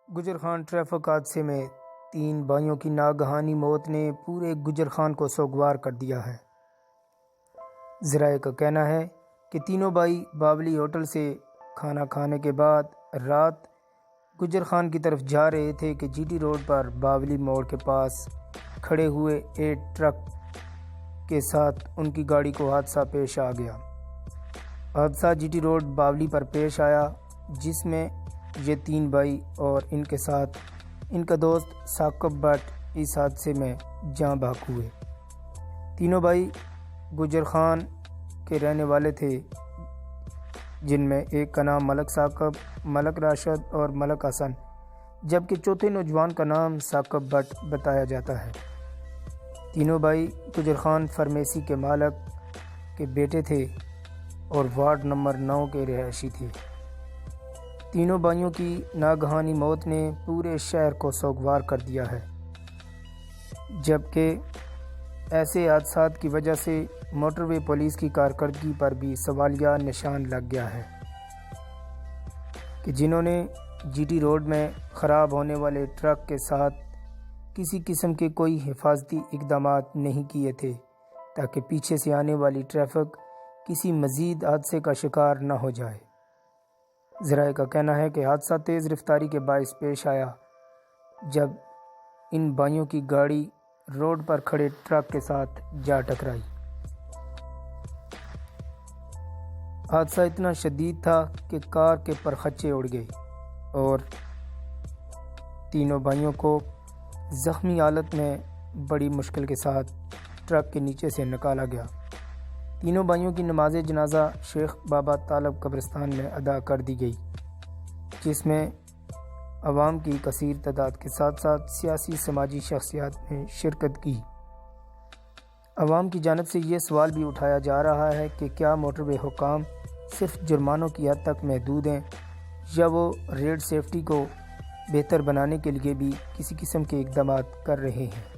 گجر Khan traffic حادثے میں 3 بھائیوں کی ناگہانی موت نے پورے گجر خان کو سوگوار کر دیا ہے۔ ذرائع کا کہنا ہے کہ تینوں بھائی باولی ہوٹل سے کھانا کھانے کے بعد رات گجر خان کی طرف جا رہے تھے کہ جی ٹی روڈ پر باولی موڑ کے پاس کھڑے ہوئے ایک ٹرک کے ساتھ ان کی گاڑی کو حادثہ پیش آ گیا۔ حادثہ جی ٹی روڈ باولی پر پیش آیا، جس میں یہ 3 بھائی اور ان کے ساتھ ان کا دوست ثاقب بٹ اس حادثے میں جاں بحق ہوئے۔ تینوں بھائی گجر خان کے رہنے والے تھے، جن میں ایک کا نام ملک ثاقب، ملک راشد اور ملک حسن، جبکہ چوتھے نوجوان کا نام ثاقب بٹ بتایا جاتا ہے۔ تینوں بھائی گجر خان فارمیسی کے مالک کے بیٹے تھے اور وارڈ نمبر 9 کے رہائشی تھے۔ تینوں بھائیوں کی ناگہانی موت نے پورے شہر کو سوگوار کر دیا ہے، جبکہ ایسے حادثات کی وجہ سے موٹر وے پولیس کی کارکردگی پر بھی سوالیہ نشان لگ گیا ہے کہ جنہوں نے جی ٹی روڈ میں خراب ہونے والے ٹرک کے ساتھ کسی قسم کے کوئی حفاظتی اقدامات نہیں کیے تھے تاکہ پیچھے سے آنے والی ٹریفک کسی مزید حادثے کا شکار نہ ہو جائے۔ ذرائع کا کہنا ہے کہ حادثہ تیز رفتاری کے باعث پیش آیا جب ان بھائیوں کی گاڑی روڈ پر کھڑے ٹرک کے ساتھ جا ٹکرائی۔ حادثہ اتنا شدید تھا کہ کار کے پرخچے اڑ گئے اور تینوں بھائیوں کو زخمی حالت میں بڑی مشکل کے ساتھ ٹرک کے نیچے سے نکالا گیا۔ تینوں بھائیوں کی نماز جنازہ شیخ بابا طالب قبرستان میں ادا کر دی گئی، جس میں عوام کی کثیر تعداد کے ساتھ ساتھ سیاسی سماجی شخصیات نے شرکت کی۔ عوام کی جانب سے یہ سوال بھی اٹھایا جا رہا ہے کہ کیا موٹر وے حکام صرف جرمانوں کی حد تک محدود ہیں یا وہ روڈ سیفٹی کو بہتر بنانے کے لیے بھی کسی قسم کے اقدامات کر رہے ہیں۔